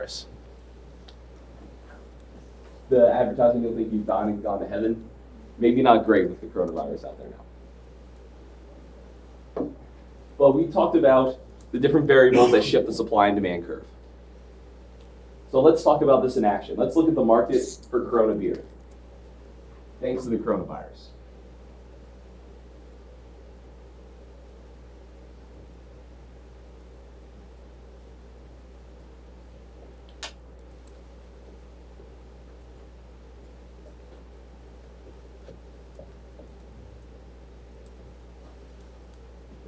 coronavirus. The advertising, you'll think you've gone to heaven. Maybe not great with the coronavirus out there now. Well, we talked about the different variables that shift the supply and demand curve. So let's talk about this in action. Let's look at the market for Corona beer, thanks to the coronavirus.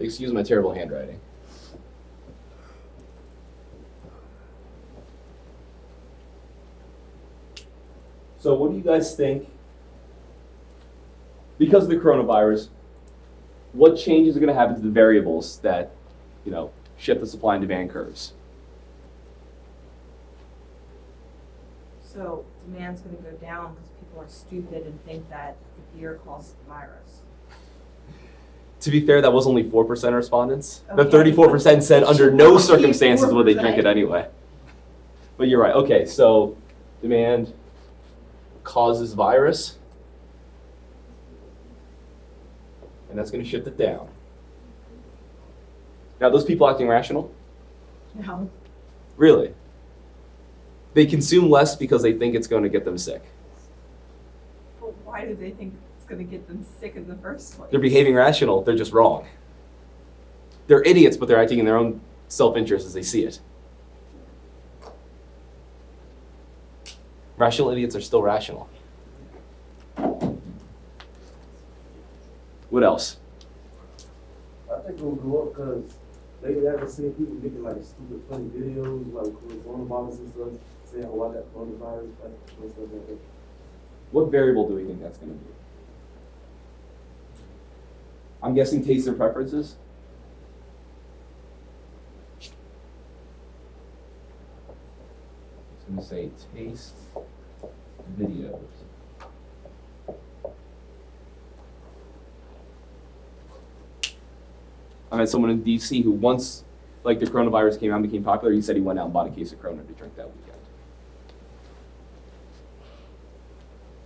Excuse my terrible handwriting. So what do you guys think, because of the coronavirus, what changes are going to happen to the variables that, shift the supply and demand curves? So demand's going to go down because people are stupid and think that the beer causes the virus. To be fair, that was only 4% respondents. Okay. The 34% said under no circumstances would they drink it anyway. But you're right. Okay, so demand causes virus, and that's going to shift it down. Now, those people acting rational? No. Really? They consume less because they think it's going to get them sick. Well, why do they think it's going to get them sick in the first place? They're behaving rational. They're just wrong. They're idiots, but they're acting in their own self-interest as they see it. Rational idiots are still rational. What else? I think it'll go up because lately I've been seeing people making like stupid funny videos, like coronavirus and stuff, saying, oh, I got coronavirus, like, and stuff like that. What variable do we think that's going to be? I'm guessing taste and preferences. I'm going to say taste videos. I met someone in DC who once, the coronavirus came out and became popular, he said he went out and bought a case of Corona to drink that weekend.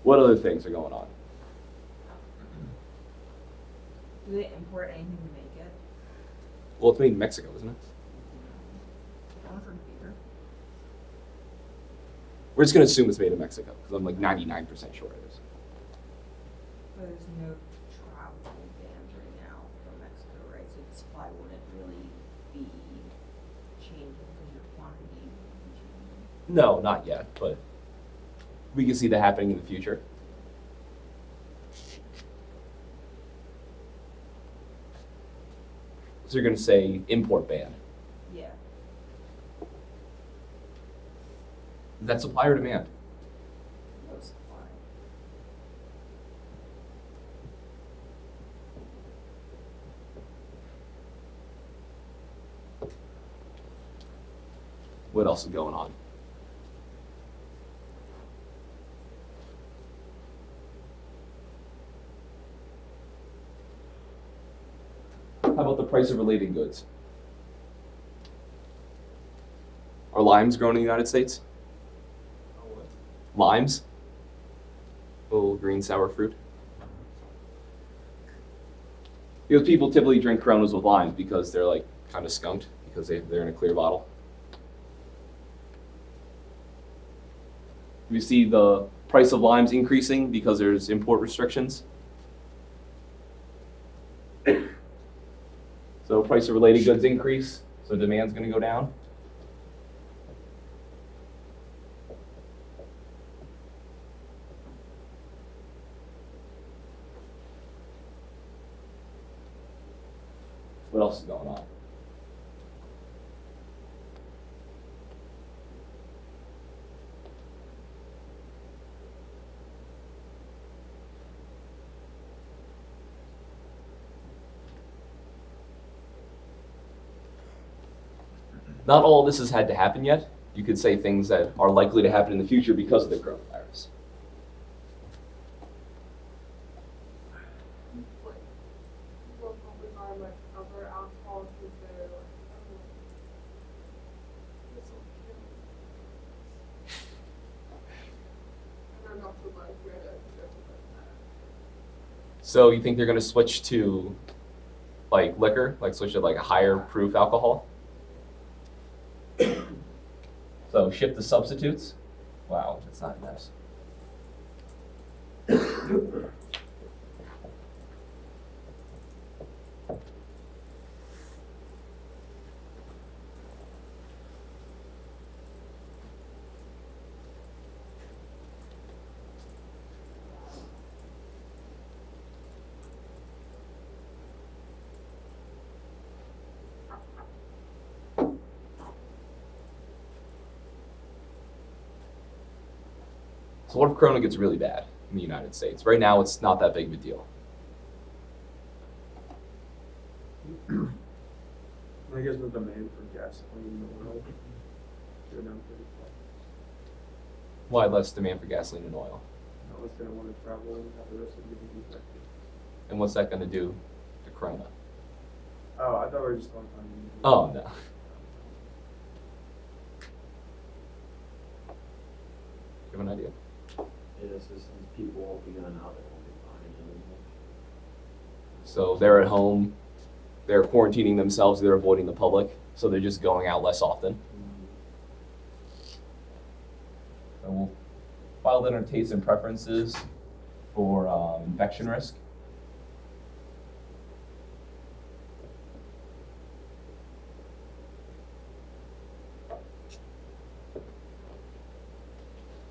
What other things are going on? Do they import anything to make it? Well, it's made in Mexico, isn't it? I want for beer. We're just going to assume it's made in Mexico, because I'm 99% sure it is. But there's no travel bans right now from Mexico, right? So the supply wouldn't really be changing because your quantity would be changing. No, not yet, but we can see that happening in the future. So you're going to say import ban. Yeah. Is that supply or demand? No supply. What else is going on? How about the price of related goods? Are limes grown in the United States? Limes? Little green sour fruit. Because people typically drink Coronas with limes because they're kind of skunked because they're in a clear bottle. We see the price of limes increasing because there's import restrictions. So price of related goods increase, so demand's going to go down. What else is going on? Not all of this has had to happen yet. You could say things that are likely to happen in the future because of the coronavirus. So you think they're going to switch to like liquor, like switch to like a higher proof alcohol? So shift to substitutes? Wow, that's not nice. So what if Corona gets really bad in the United States? Right now, it's not that big of a deal. I guess the demand for gasoline and oil go down pretty fast. Why less demand for gasoline and oil? Unless they don't want to travel and have the risk of getting infected. And what's that going to do to Corona? Oh, I thought we were just on time. Oh, no. You have an idea? Yeah, so since people won't be going out, they won't be buying anymore. So they're at home, they're quarantining themselves, they're avoiding the public, so they're just going out less often. So we'll file that under tastes and preferences for infection risk.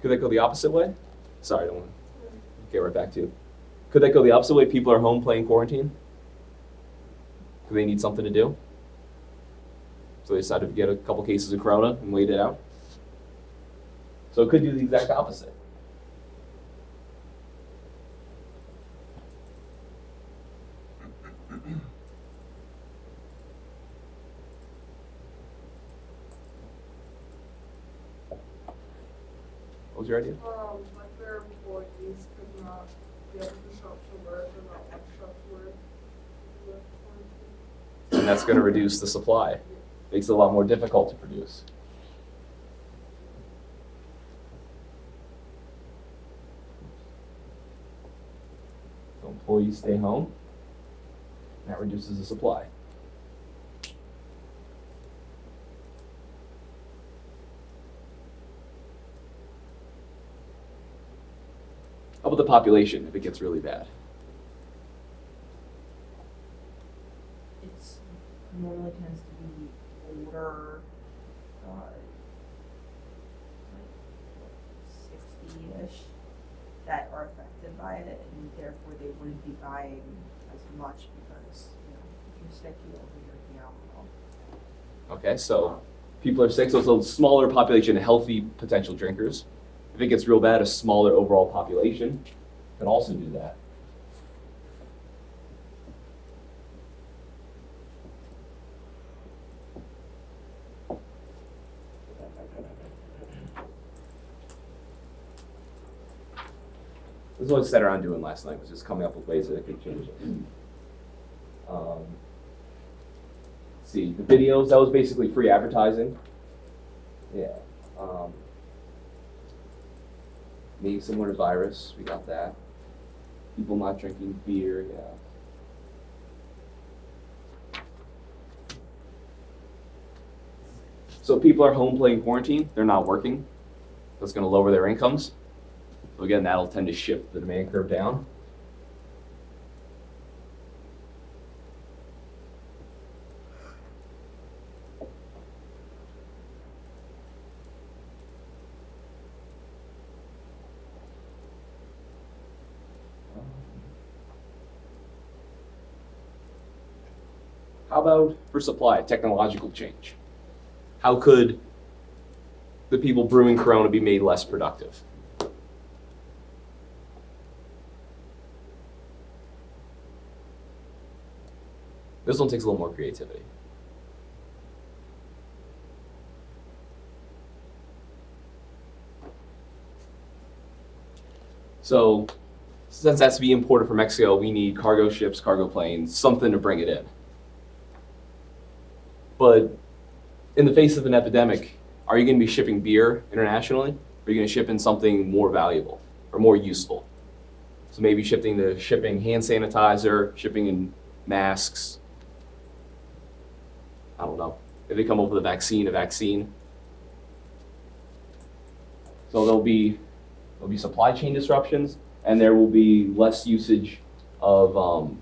Could that go the opposite way? Sorry, I don't want to get right back to you. Could that go the opposite way? People are home playing quarantine? Do they need something to do? So they decided to get a couple cases of Corona and wait it out? So it could do the exact opposite. What was your idea? Like their employees could not be able to show up to work or not want to show up to work with quarantine. And that's going to reduce the supply. Makes it a lot more difficult to produce. So employees stay home. That reduces the supply. How about the population if it gets really bad? It's normally tends to be older, like 60-ish, that are affected by it, and therefore they wouldn't be buying as much because, you know, if you're sick, you don't need your alcohol. Okay, so people are sick, so it's a smaller population of healthy potential drinkers. If it gets real bad, a smaller overall population can also do that. This is what I set around doing last night, was just coming up with ways that I could change it. Let's see, the videos, that was basically free advertising. Yeah. Maybe similar to virus, we got that. People not drinking beer, yeah. So people are home playing quarantine, they're not working. That's gonna lower their incomes. So again, that'll tend to shift the demand curve down. How about for supply, technological change? How could the people brewing Corona be made less productive? This one takes a little more creativity. So, since that's to be imported from Mexico, we need cargo ships, cargo planes, something to bring it in. But in the face of an epidemic, are you going to be shipping beer internationally? Or are you going to ship in something more valuable or more useful? So maybe shipping hand sanitizer, shipping in masks. I don't know. If they come up with a vaccine. So there'll be supply chain disruptions, and there will be less usage of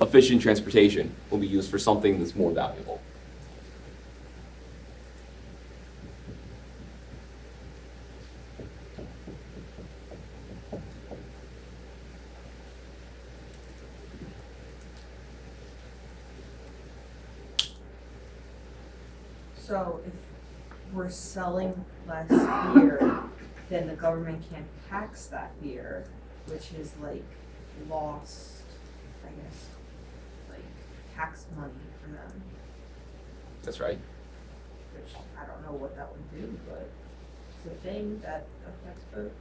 efficient transportation will be used for something that's more valuable. So if we're selling less beer, then the government can't tax that beer, which is like lost, I guess, like tax money for them, That's right. which I don't know what that would do, but it's a thing that affects both.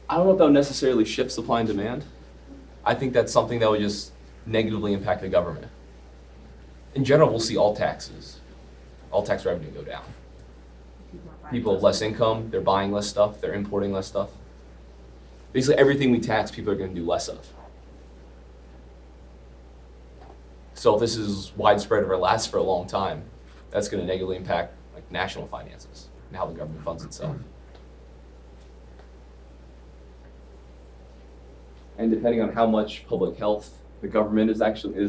I don't know if that would necessarily shift supply and demand. I think that's something that would just negatively impact the government. In general, we'll see all tax revenue go down. People have less income, they're buying less stuff, they're importing less stuff. Basically, everything we tax, people are going to do less of. So if this is widespread or lasts for a long time, that's going to negatively impact like national finances and how the government funds itself. And depending on how much public health the government is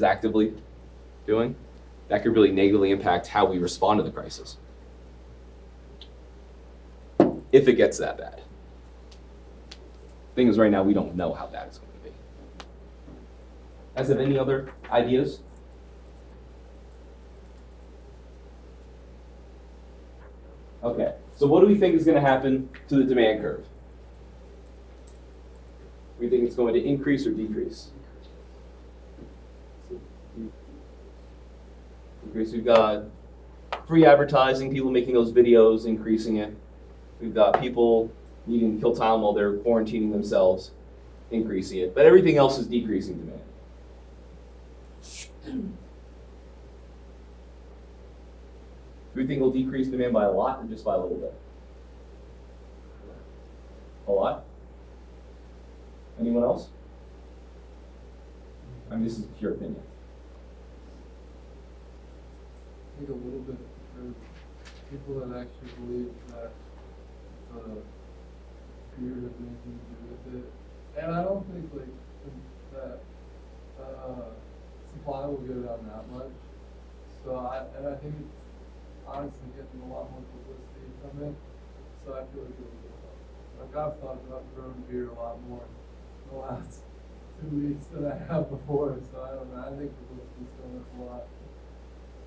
actively doing, that could really negatively impact how we respond to the crisis. If it gets that bad. Thing is, right now, we don't know how bad it's going to be. Guys, have any other ideas? Okay, so what do we think is going to happen to the demand curve? We think it's going to increase or decrease? Increase. We've got free advertising, people making those videos, increasing it. We've got people needing to kill time while they're quarantining themselves, increasing it. But everything else is decreasing demand. Do we think it'll decrease demand by a lot or just by a little bit? A lot? Anyone else? I mean, this is pure opinion. I think a little bit for people that actually believe that fear has anything to do with it. And I don't think like that supply will go down that much. So I think it's honestly getting a lot more publicity from it. So I feel like it'll go up. Like I've thought about growing beer a lot more in the last 2 weeks than I have before. So I don't know. I think publicity's going up a lot.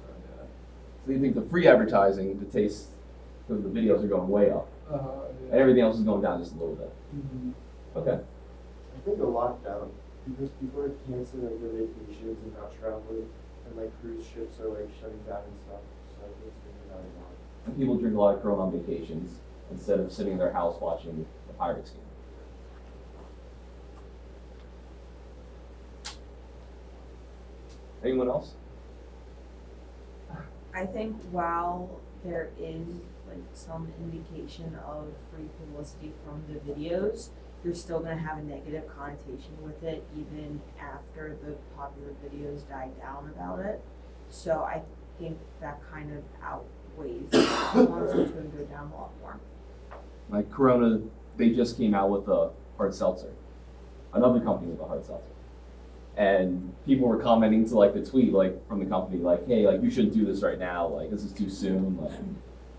Yeah. So you think the free advertising, the taste, because the videos are going way up, Yeah. and everything else is going down just a little bit. Mm-hmm. Okay. I think the lockdown, because people are canceling like their vacations and not traveling, and like cruise ships are like shutting down and stuff. So I think it's bringing down a lot. And people drink a lot of Corona on vacations instead of sitting in their house watching the Pirates game. Anyone else? I think while there is like some indication of free publicity from the videos, you're still going to have a negative connotation with it even after the popular videos die down about it. So I think that kind of outweighs the ones that's going to go down a lot more. Like Corona, they just came out with a hard seltzer. Another company with a hard seltzer. And people were commenting to like the tweet like from the company like, hey, like you shouldn't do this right now, like this is too soon, like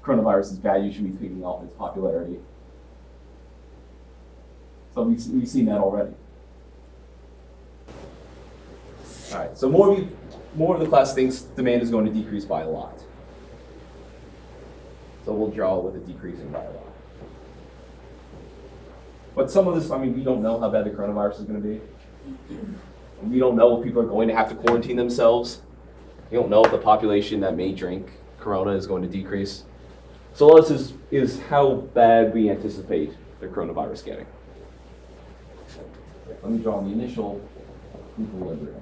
coronavirus is bad, you should be taking off its popularity. So we've seen that already. All right, so more of the class thinks demand is going to decrease by a lot. So we'll draw with it decreasing by a lot. But some of this, I mean, we don't know how bad the coronavirus is going to be. We don't know if people are going to have to quarantine themselves. We don't know if the population that may drink Corona is going to decrease. So all this is how bad we anticipate the coronavirus getting. Let me draw the initial equilibrium.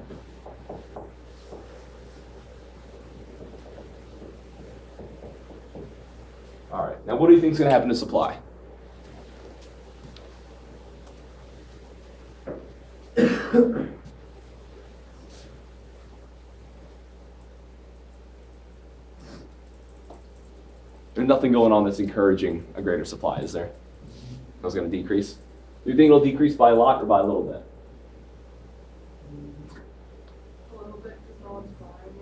All right, now what do you think is going to happen to supply? There's nothing going on that's encouraging a greater supply, is there? It's going to decrease. Do you think it'll decrease by a lot or by a little bit? A little bit, because no one's buying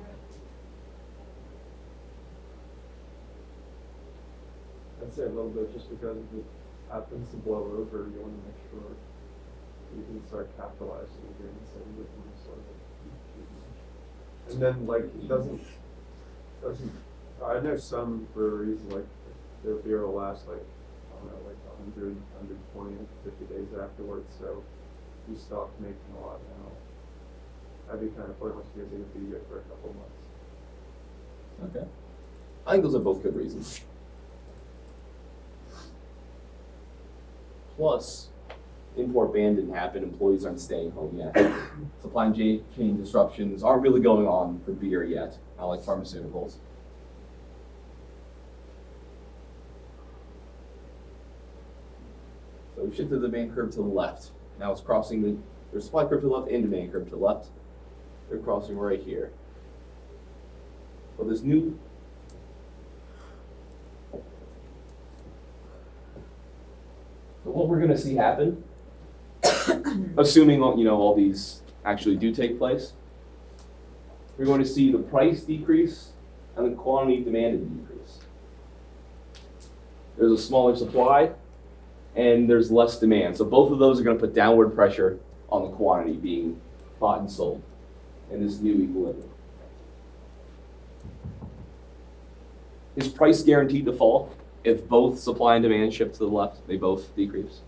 it. I'd say a little bit, just because if it happens to blow over, you want to make sure you can start capitalizing again instead of with more sort of. And then like it doesn't. I know some breweries like their beer will last like I don't know, like 100, 120, 50 days afterwards. So if you stop making a lot now, that'd be kind of pointless because it would be good for a couple months. Okay. I think those are both good reasons. Plus, import ban didn't happen, employees aren't staying home yet. Supply chain disruptions aren't really going on for beer yet, not like pharmaceuticals. So we shifted the demand curve to the left. Now it's crossing there's supply curve to the left and demand curve to the left. They're crossing right here. So this new So what we're going to see happen, assuming all these actually do take place, we're going to see the price decrease and the quantity demanded decrease. There's a smaller supply and there's less demand. So both of those are going to put downward pressure on the quantity being bought and sold in this new equilibrium. Is price guaranteed to fall? If both supply and demand shift to the left, they both decrease?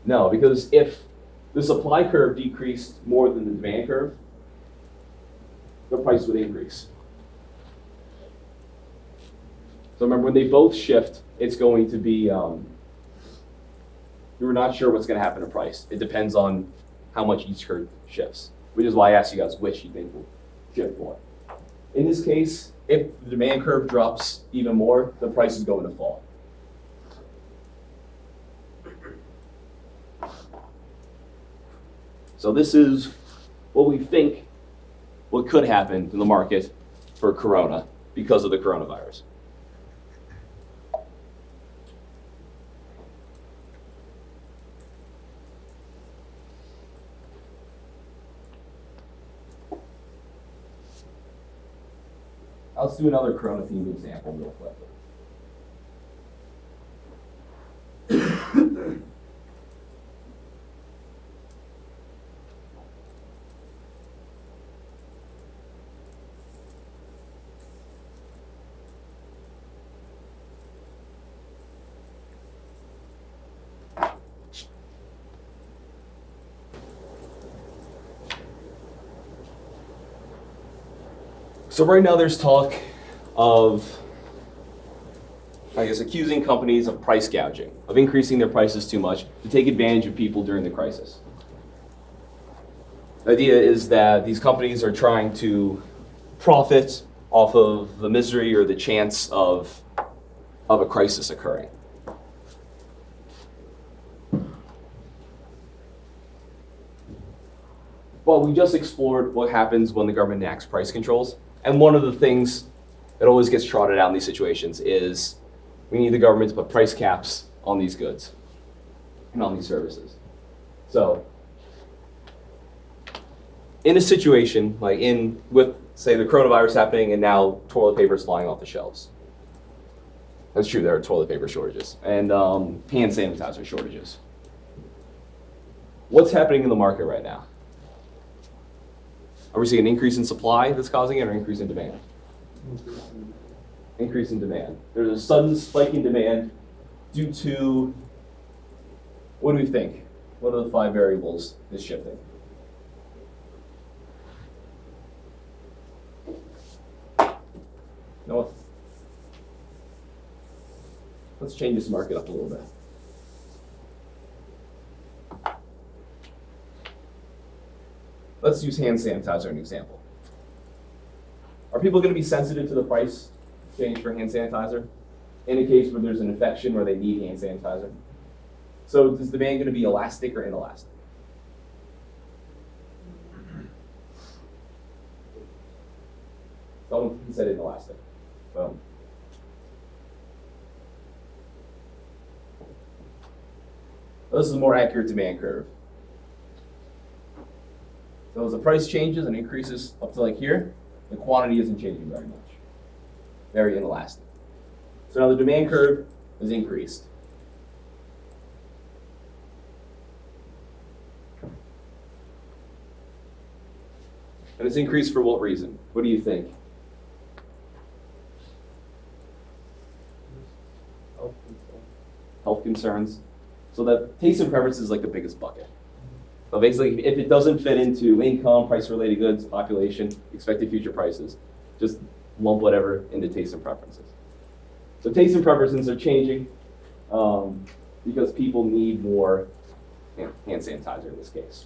No, because if the supply curve decreased more than the demand curve, the price would increase. So remember, when they both shift, it's going to be, you're not sure what's going to happen to price. It depends on how much each curve shifts, which is why I asked you guys which you think will shift more. In this case, if the demand curve drops even more, the price is going to fall. So this is what we think what could happen in the market for Corona because of the coronavirus. Let's do another Corona themed example real quick. So right now there's talk of, accusing companies of price gouging, of increasing their prices too much to take advantage of people during the crisis. The idea is that these companies are trying to profit off of the misery or the chance of a crisis occurring. Well, we just explored what happens when the government enacts price controls. And one of the things that always gets trotted out in these situations is we need the government to put price caps on these goods and on these services. So in a situation like with, say, the coronavirus happening and now toilet paper is flying off the shelves. That's true, there are toilet paper shortages and hand sanitizer shortages. What's happening in the market right now? Are we seeing an increase in supply that's causing it or an increase in demand? Increase in demand. There's a sudden spike in demand due to, what do we think? What are the 5 variables is shifting? Noah? Let's change this market up a little bit. Let's use hand sanitizer as an example. Are people going to be sensitive to the price change for hand sanitizer in a case where there's an infection where they need hand sanitizer? So is demand going to be elastic or inelastic? Someone said inelastic. Well, This is a more accurate demand curve. So as the price changes and increases up to like here, the quantity isn't changing very much. Very inelastic. So now the demand curve is increased. And it's increased for what reason? What do you think? Health concerns. So that taste and preference is like the biggest bucket. So basically, if it doesn't fit into income, price-related goods, population, expected future prices, just lump whatever into taste and preferences. So taste and preferences are changing because people need more hand sanitizer in this case.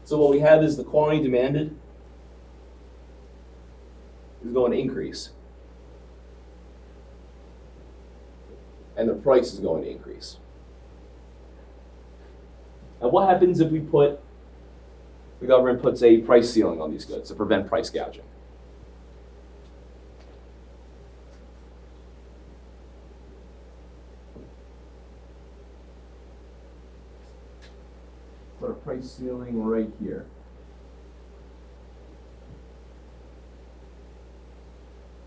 So what we have is the quantity demanded is going to increase. And the price is going to increase. And what happens if the government puts a price ceiling on these goods to prevent price gouging? Put a price ceiling right here.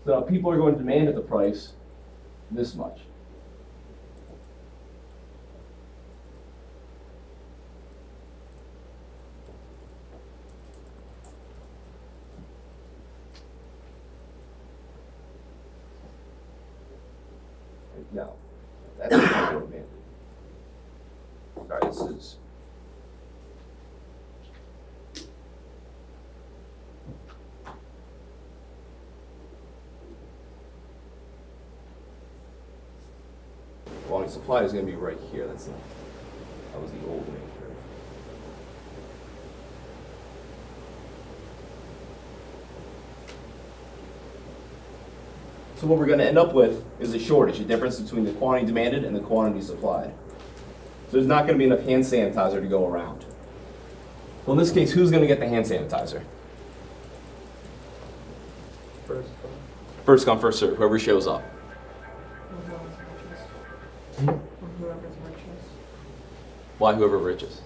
So people are going to demand at the price this much. No, that's not what demanded. Sorry, this is. Quantity supply is going to be right here. That was the old demand curve. So what we're going to end up with is a shortage, a difference between the quantity demanded and the quantity supplied. So there's not going to be enough hand sanitizer to go around. Well, in this case, who's going to get the hand sanitizer? First come, first serve, whoever shows up. Whoever's richest. Why whoever richest?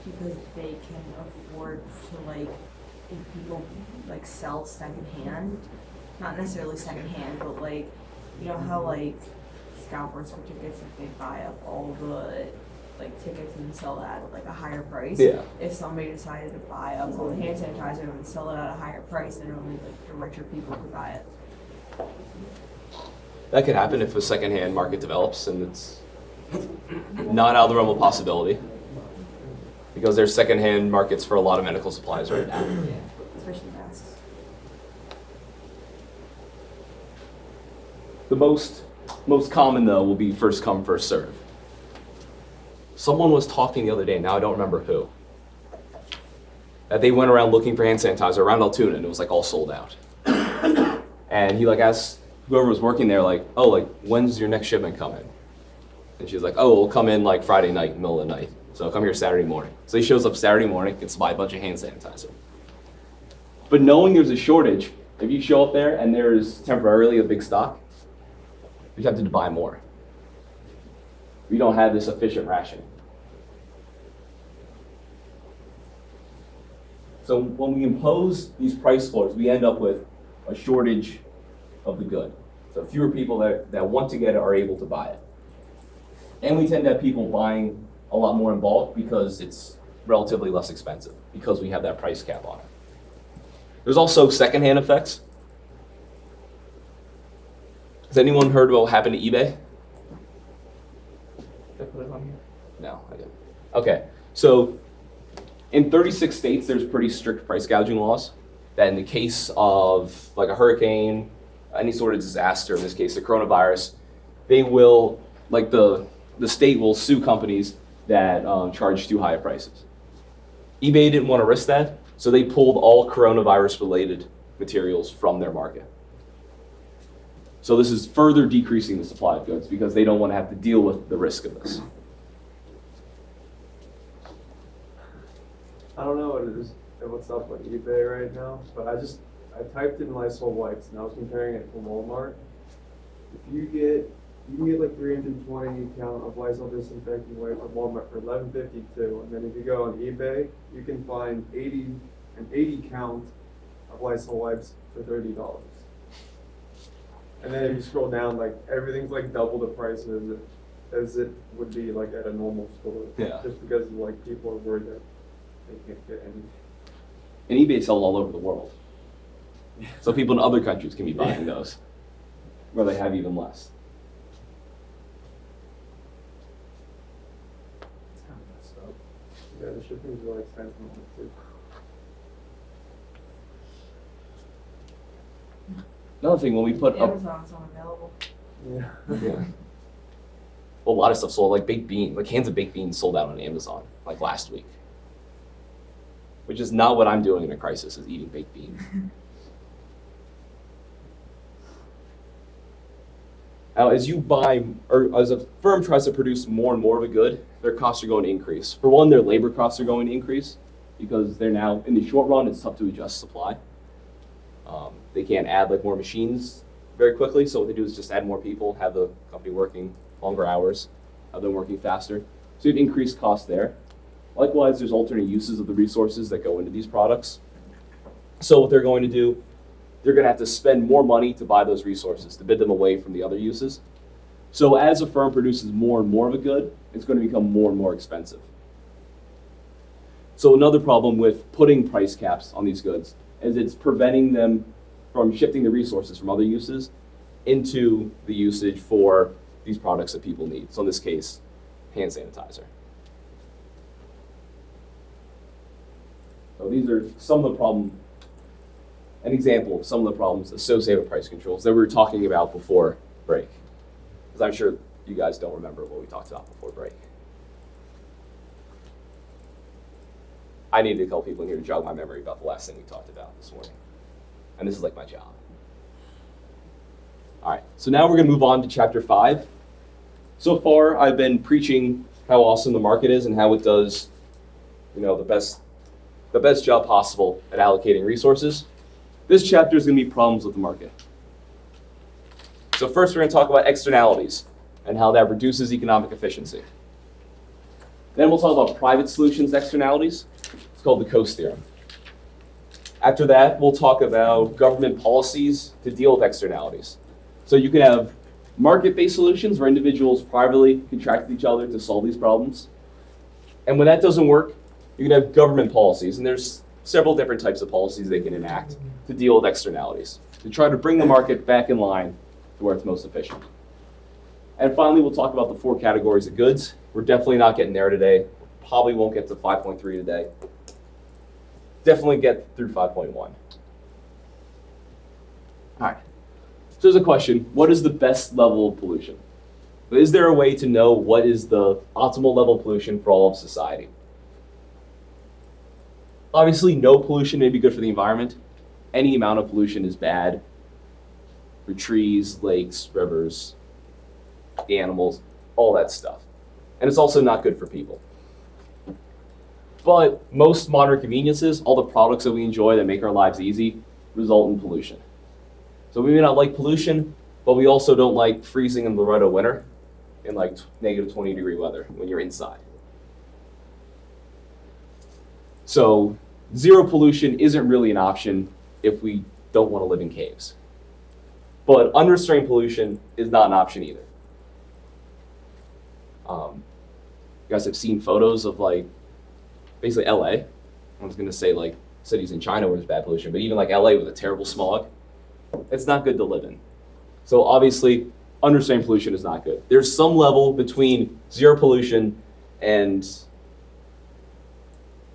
Because they can afford to, like, if people like sell secondhand, not necessarily secondhand, but like, you know how like scalpers for tickets, if they buy up all the like tickets and sell that at like a higher price. Yeah. If somebody decided to buy up all the hand sanitizer and sell it at a higher price, then only like the richer people could buy it. That could happen if a secondhand market develops, and it's not out of the realm of possibility. Because there's secondhand markets for a lot of medical supplies right now. Yeah, especially masks. The most common, though, will be first come, first serve. Someone was talking the other day, now I don't remember who, that they went around looking for hand sanitizer around Altoona, and it was like all sold out. And he like asked whoever was working there, like, oh, like, when's your next shipment coming? And she's like, oh, it'll come in like Friday night, middle of the night. So I'll come here Saturday morning. So he shows up Saturday morning, gets to buy a bunch of hand sanitizer. But knowing there's a shortage, if you show up there and there's temporarily a big stock, you have to buy more. We don't have this efficient ration. So when we impose these price floors, we end up with a shortage of the good. So fewer people that want to get it are able to buy it. And we tend to have people buying a lot more in bulk because it's relatively less expensive, because we have that price cap on it. There's also secondhand effects. Has anyone heard about what happened to eBay? Did I put it on here? No, I didn't. Okay, so in 36 states, there's pretty strict price gouging laws that in the case of like a hurricane, any sort of disaster, in this case, the coronavirus, they will, like the state will sue companies that charge too high prices. eBay didn't want to risk that, so they pulled all coronavirus-related materials from their market. So this is further decreasing the supply of goods because they don't want to have to deal with the risk of this. I don't know what's up with eBay right now, but I typed in Lysol wipes and I was comparing it to Walmart, if you can get like 320 count of Lysol disinfecting wipes at Walmart for $11.52, and then if you go on eBay, you can find 80 count of Lysol wipes for $30. And then if you scroll down, like everything's like double the price as it would be like at a normal store. Yeah. Just because like people are worried that they can't get any. And eBay sells all over the world. So people in other countries can be buying those, where they have even less. It's kind of messed up. Yeah, the shipping's really expensive too. Another thing, when we put up, Amazon's unavailable. Yeah. yeah. Well, a lot of stuff sold, like baked beans, like cans of baked beans sold out on Amazon, like last week. Which is not what I'm doing in a crisis, is eating baked beans. Now, as you buy, or as a firm tries to produce more and more of a good, their costs are going to increase. For one, their labor costs are going to increase because they're now, in the short run, it's tough to adjust supply. They can't add like more machines very quickly, so what they do is just add more people, have the company working longer hours, have them working faster. So you have increased costs there. Likewise, there's alternate uses of the resources that go into these products. So what they're going to do, they're going to have to spend more money to buy those resources, to bid them away from the other uses. So as a firm produces more and more of a good, it's going to become more and more expensive. So another problem with putting price caps on these goods is it's preventing them from shifting the resources from other uses into the usage for these products that people need. So in this case, hand sanitizer. So these are some of the an example of some of the problems associated with price controls that we were talking about before break. Because I'm sure you guys don't remember what we talked about before break. I need a couple people in here to jog my memory about the last thing we talked about this morning. And this is like my job. All right, so now we're gonna move on to chapter 5. So far, I've been preaching how awesome the market is and how it does, the best job possible at allocating resources. This chapter is gonna be problems with the market. So first, we're gonna talk about externalities and how that reduces economic efficiency. Then we'll talk about private solutions externalities. It's called the Coase theorem. After that, we'll talk about government policies to deal with externalities. So you can have market-based solutions where individuals privately contract with each other to solve these problems. And when that doesn't work, you can have government policies. And there's several different types of policies they can enact to deal with externalities, to try to bring the market back in line to where it's most efficient. And finally, we'll talk about the 4 categories of goods. We're definitely not getting there today. Probably won't get to 5.3 today. Definitely get through 5.1. All right. So there's a question, what is the best level of pollution? Is there a way to know what is the optimal level of pollution for all of society? Obviously, no pollution may be good for the environment. Any amount of pollution is bad for trees, lakes, rivers, animals, all that stuff. And it's also not good for people. But most modern conveniences, all the products that we enjoy that make our lives easy, result in pollution. So we may not like pollution, but we also don't like freezing in the Florida winter in like negative 20-degree weather when you're inside. So zero pollution isn't really an option if we don't want to live in caves. But unrestrained pollution is not an option either. You guys have seen photos of like basically LA. I was gonna say like cities in China where there's bad pollution, but even like LA with a terrible smog, it's not good to live in. So obviously, unrestrained pollution is not good. There's some level between zero pollution and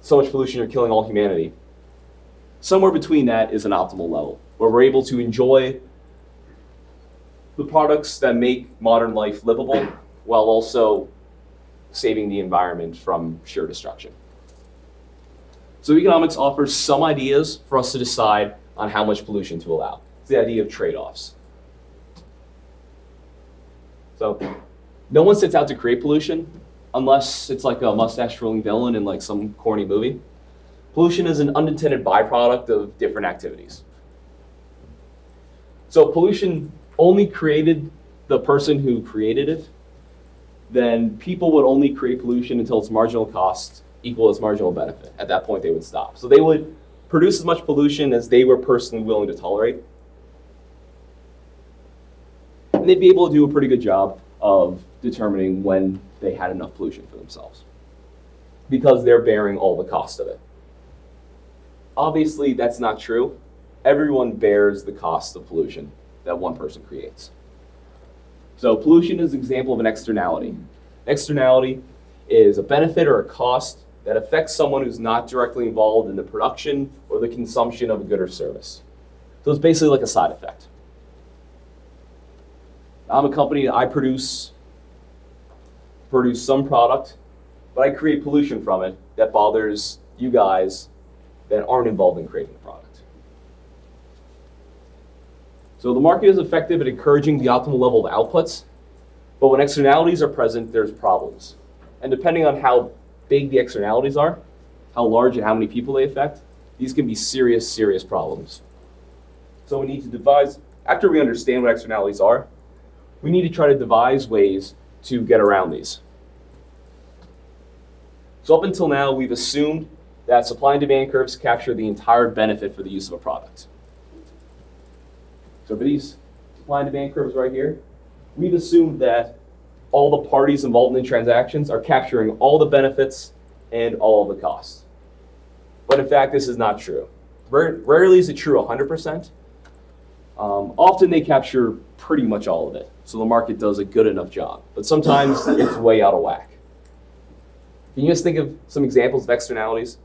so much pollution you're killing all humanity. Somewhere between that is an optimal level, where we're able to enjoy the products that make modern life livable while also saving the environment from sheer destruction. So economics offers some ideas for us to decide on how much pollution to allow. It's the idea of trade-offs. So no one sets out to create pollution unless it's like a mustache-twirling villain in like some corny movie. Pollution is an unintended byproduct of different activities. So pollution only created the person who created it, then people would only create pollution until its marginal cost equal its marginal benefit. At that point, they would stop. So they would produce as much pollution as they were personally willing to tolerate. And they'd be able to do a pretty good job of determining when they had enough pollution for themselves, because they're bearing all the cost of it. Obviously, that's not true. Everyone bears the cost of pollution that one person creates. So pollution is an example of an externality. An externality is a benefit or a cost that affects someone who's not directly involved in the production or the consumption of a good or service. So it's basically like a side effect. I'm a company, I produce some product, but I create pollution from it that bothers you guys that aren't involved in creating the product. So the market is effective at encouraging the optimal level of outputs, but when externalities are present, there's problems. And depending on how big the externalities are, how large and how many people they affect, these can be serious, serious problems. So we need to devise, after we understand what externalities are, we need to try to devise ways to get around these. So up until now, we've assumed that supply and demand curves capture the entire benefit for the use of a product. So for these supply and demand curves right here, we've assumed that all the parties involved in the transactions are capturing all the benefits and all of the costs. But in fact, this is not true. Rarely is it true 100%. Often they capture pretty much all of it. So the market does a good enough job. But sometimes it's way out of whack. Can you guys think of some examples of externalities?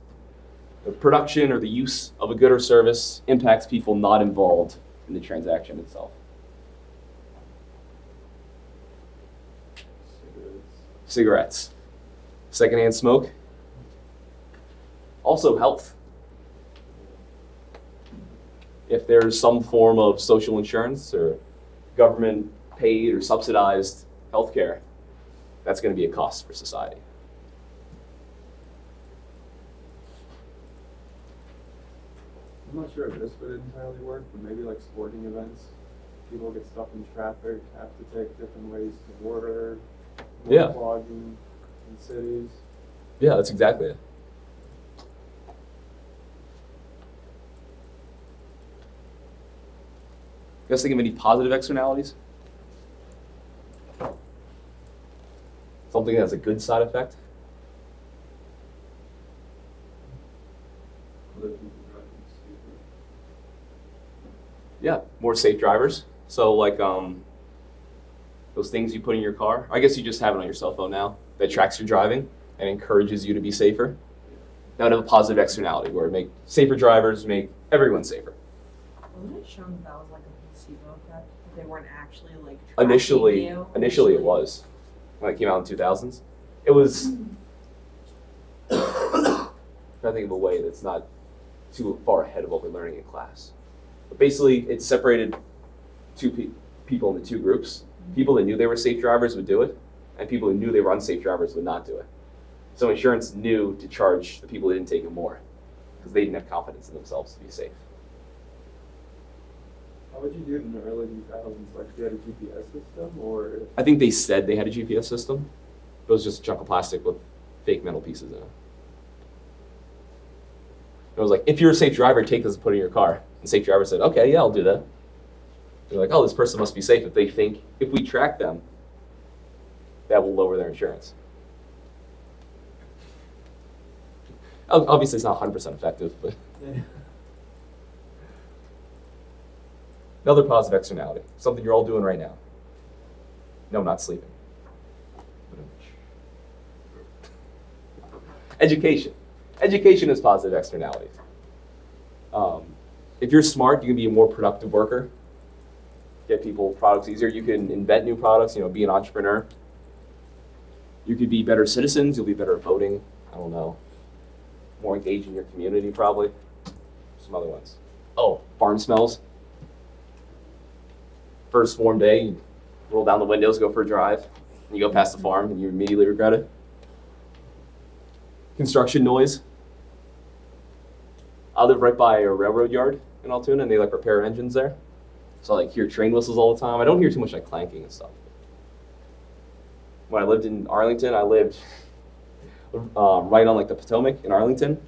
The production or the use of a good or service impacts people not involved in the transaction itself. Cigarettes. Secondhand smoke. Also health. If there's some form of social insurance or government paid or subsidized healthcare, that's going to be a cost for society. I'm not sure if this would entirely work, but maybe like sporting events, people get stuck in traffic, have to take different ways to work, Yeah. clogging in cities. Yeah, that's exactly it. You guys think of any positive externalities? Something that has a good side effect? Yeah, more safe drivers. So like those things you put in your car. I guess you just have it on your cell phone now that tracks your driving and encourages you to be safer. That would have a positive externality where it make safer drivers make everyone safer. Wasn't it shown that was like a placebo effect? That they weren't actually like tracking Initially it was. When it came out in the 2000s. It was, I'm trying to think of a way that's not too far ahead of what we're learning in class. But basically, it separated people into two groups. People that knew they were safe drivers would do it, and people who knew they were unsafe drivers would not do it. So insurance knew to charge the people that didn't take it more, because they didn't have confidence in themselves to be safe. How would you do it in the early 2000s? Like, they had a GPS system, or? I think they said they had a GPS system. It was just a chunk of plastic with fake metal pieces in it. It was like, if you're a safe driver, take this and put it in your car. And the safe driver said, okay, yeah, I'll do that. They're like, oh, this person must be safe if they think, if we track them, that will lower their insurance. Obviously, it's not 100% effective, but. Yeah. Another positive externality, something you're all doing right now. No, not sleeping. Education. Education is positive externalities. If you're smart, you can be a more productive worker. Get people products easier. You can invent new products, be an entrepreneur. You could be better citizens. You'll be better at voting. I don't know. More engaged in your community, probably. Some other ones. Oh, farm smells. First warm day, you roll down the windows, go for a drive, and you go past the farm, and you immediately regret it. Construction noise. I live right by a railroad yard in Altoona, and they repair engines there. So I hear train whistles all the time. I don't hear too much clanking and stuff. when I lived in Arlington, I lived right on like the Potomac in Arlington,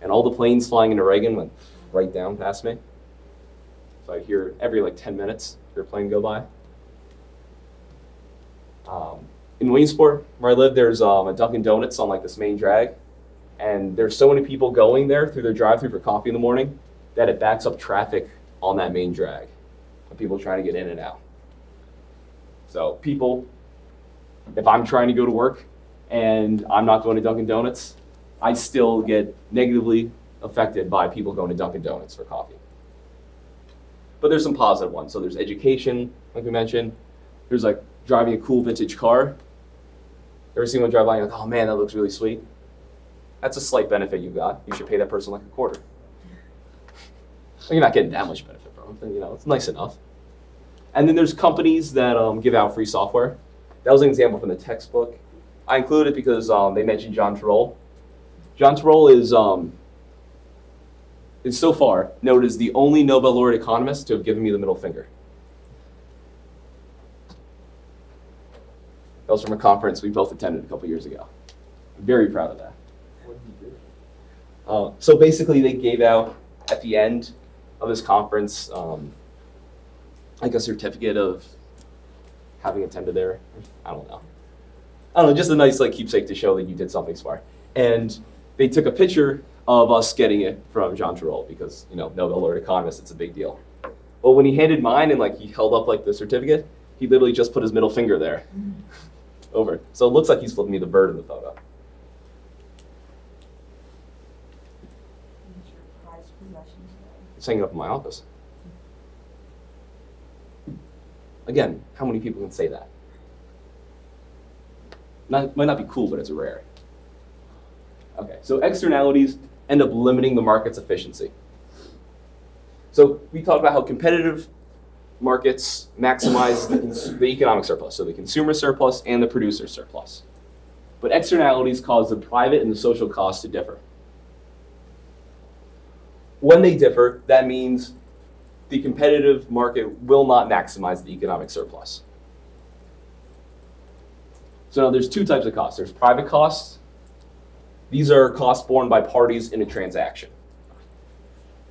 and all the planes flying into Reagan went right down past me. So I hear every like 10 minutes, hear a plane go by. In Williamsport, where I live, there's a Dunkin' Donuts on like this main drag, and there's so many people going there through their drive-thru for coffee in the morning that it backs up traffic on that main drag of people trying to get in and out. So people, if I'm trying to go to work and I'm not going to Dunkin' Donuts, I still get negatively affected by people going to Dunkin' Donuts for coffee. But there's some positive ones. So there's education, like we mentioned. There's like driving a cool vintage car. Ever seen one drive by and you're like, oh man, that looks really sweet? That's a slight benefit you got. You should pay that person like a quarter. Well, you're not getting that much benefit from it, but you know, it's nice enough. And then there's companies that give out free software. That was an example from the textbook. I included it because they mentioned John Troll. John Troll is so far noted as the only Nobel laureate economist to have given me the middle finger. That was from a conference we both attended a couple years ago. I'm very proud of that. What did you do? So basically they gave out at the end of this conference like a certificate of having attended there. I don't know, just a nice like keepsake to show that you did something smart. And they took a picture of us getting it from John Troll because, you know, Nobel laureate economist, it's a big deal. But when he handed mine and like he held up like the certificate, he literally just put his middle finger there over it. So it looks like he's flipping me the bird in the photo. What's your prized possession today? It's hanging up in my office. Again, how many people can say that? Might not be cool, but it's rare. Okay, so externalities end up limiting the market's efficiency. So we talked about how competitive markets maximize the economic surplus, so the consumer surplus and the producer surplus. But externalities cause the private and the social costs to differ. When they differ, that means the competitive market will not maximize the economic surplus. So now there's two types of costs. There's private costs. These are costs borne by parties in a transaction.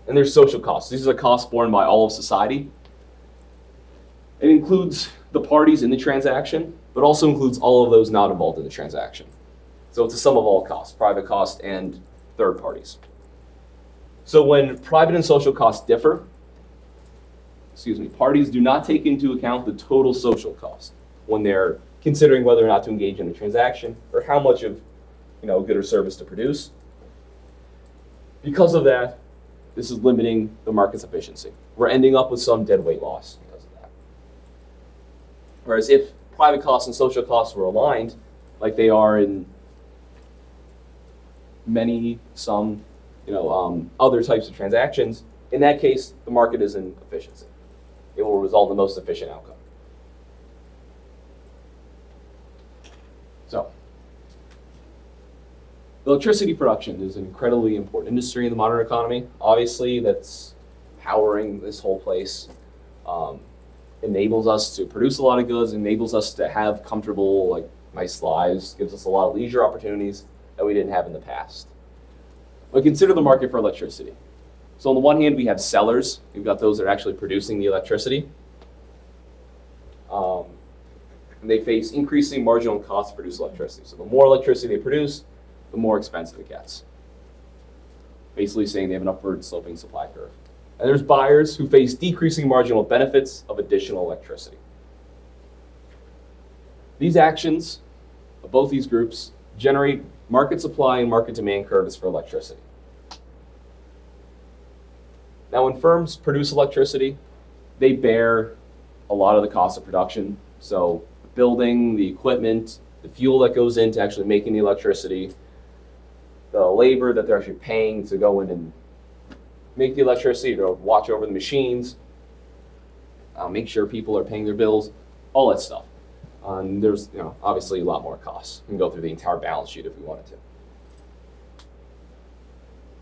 And there's social costs. These are the costs borne by all of society. It includes the parties in the transaction, but also includes all of those not involved in the transaction. So it's a sum of all costs, private costs and third parties. So when private and social costs differ, parties do not take into account the total social cost when they're considering whether or not to engage in a transaction or how much of a good or service to produce. Because of that, this is limiting the market's efficiency. We're ending up with some deadweight loss because of that. Whereas if private costs and social costs were aligned, like they are in some other types of transactions, in that case, the market is in efficiency. It will result in the most efficient outcome. So, electricity production is an incredibly important industry in the modern economy. Obviously, that's powering this whole place. Enables us to produce a lot of goods, enables us to have comfortable, nice lives, gives us a lot of leisure opportunities that we didn't have in the past. But consider the market for electricity. So on the one hand, we have sellers. We've got those that are actually producing the electricity. And they face increasing marginal costs to produce electricity. So the more electricity they produce, the more expensive it gets. Basically saying they have an upward sloping supply curve. And there's buyers who face decreasing marginal benefits of additional electricity. These actions of both these groups generate market supply and market demand curves for electricity. Now, when firms produce electricity, they bear a lot of the cost of production. So the building, the equipment, the fuel that goes into actually making the electricity, the labor that they're actually paying to go in and make the electricity, to watch over the machines, make sure people are paying their bills, all that stuff. And there's obviously a lot more costs. We can go through the entire balance sheet if we wanted to.